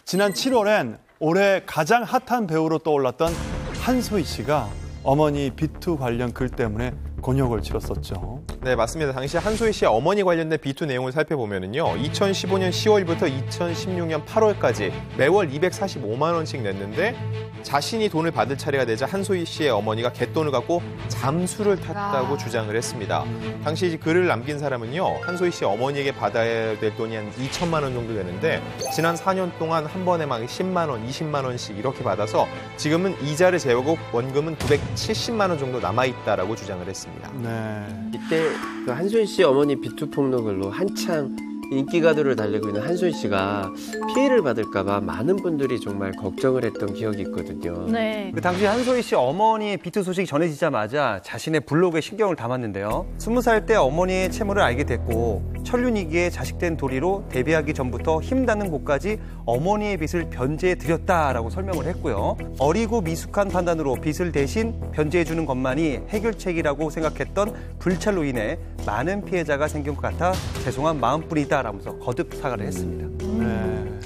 지난 7월엔 올해 가장 핫한 배우로 떠올랐던 한소희 씨가 어머니 비투 관련 글 때문에 곤욕을 치렀었죠. 네, 맞습니다. 당시 한소희 씨의 어머니 관련된 비투 내용을 살펴보면요. 2015년 10월부터 2016년 8월까지 매월 245만 원씩 냈는데 자신이 돈을 받을 차례가 되자 한소희 씨의 어머니가 갯돈을 갖고 잠수를 탔다고 주장을 했습니다. 당시 글을 남긴 사람은요. 한소희 씨 어머니에게 받아야 될 돈이 한 2천만 원 정도 되는데 지난 4년 동안 한 번에 막 10만 원, 20만 원씩 이렇게 받아서 지금은 이자를 제외하고 원금은 970만 원 정도 남아있다라고 주장을 했습니다. 네. 이때 그 한소희 씨 어머니 비투 폭로글로 한창 인기가도를 달리고 있는 한소희 씨가 피해를 받을까봐 많은 분들이 정말 걱정을 했던 기억이 있거든요. 네. 그 당시 한소희 씨 어머니의 비투 소식이 전해지자마자 자신의 블로그에 신경을 담았는데요. 20살 때 어머니의 채무를 알게 됐고 천륜이기에 자식된 도리로 데뷔하기 전부터 힘닿는 곳까지 어머니의 빚을 변제해드렸다라고 설명을 했고요. 어리고 미숙한 판단으로 빚을 대신 변제해주는 것만이 해결책이라고 생각했던 불찰로 인해 많은 피해자가 생긴 것 같아 죄송한 마음뿐이다 라면서 거듭 사과를 했습니다.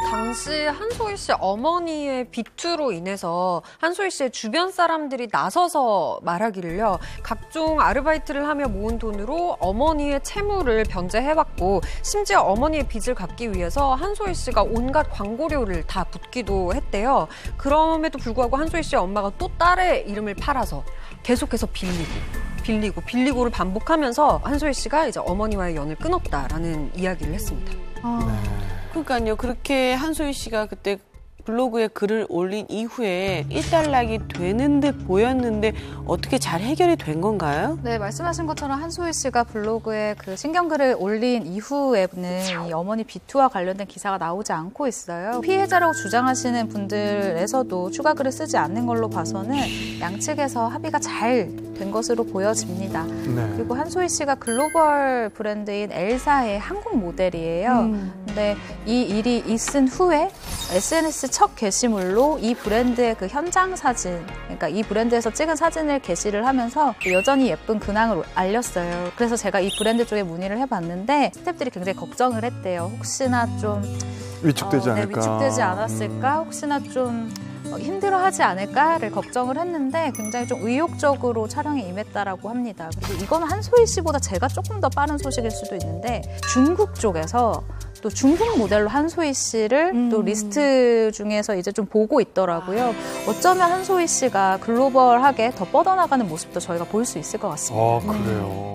당시 한소희 씨 어머니의 비투로 인해서 한소희 씨의 주변 사람들이 나서서 말하기를요. 각종 아르바이트를 하며 모은 돈으로 어머니의 채무를 변제해왔고 심지어 어머니의 빚을 갚기 위해서 한소희 씨가 온갖 광고료를 다 붓기도 했대요. 그럼에도 불구하고 한소희 씨의 엄마가 또 딸의 이름을 팔아서 계속해서 빌리고를 반복하면서 한소희 씨가 이제 어머니와의 연을 끊었다라는 이야기를 했습니다. 그러니까요. 그렇게 한소희 씨가 그때 블로그에 글을 올린 이후에 일단락이 되는 듯 보였는데 어떻게 잘 해결이 된 건가요? 네, 말씀하신 것처럼 한소희 씨가 블로그에 그 신경글을 올린 이후에는 이 어머니 비투와 관련된 기사가 나오지 않고 있어요. 피해자라고 주장하시는 분들에서도 추가 글을 쓰지 않는 걸로 봐서는 양측에서 합의가 잘 된 것으로 보여집니다. 네. 그리고 한소희 씨가 글로벌 브랜드인 엘사의 한국 모델이에요. 근데 이 일이 있은 후에 SNS 첫 게시물로 이 브랜드의 그 현장 사진, 그러니까 이 브랜드에서 찍은 사진을 게시를 하면서 여전히 예쁜 근황을 알렸어요. 그래서 제가 이 브랜드 쪽에 문의를 해봤는데 스태프들이 굉장히 걱정을 했대요. 혹시나 좀 위축되지 않을까. 위축되지 않았을까? 혹시나 좀 힘들어하지 않을까를 걱정을 했는데 굉장히 좀 의욕적으로 촬영에 임했다라고 합니다. 그리고 이건 한소희 씨보다 제가 조금 더 빠른 소식일 수도 있는데 중국 쪽에서 또 중국 모델로 한소희 씨를 또 리스트 중에서 이제 좀 보고 있더라고요. 어쩌면 한소희 씨가 글로벌하게 더 뻗어나가는 모습도 저희가 볼 수 있을 것 같습니다. 그래요.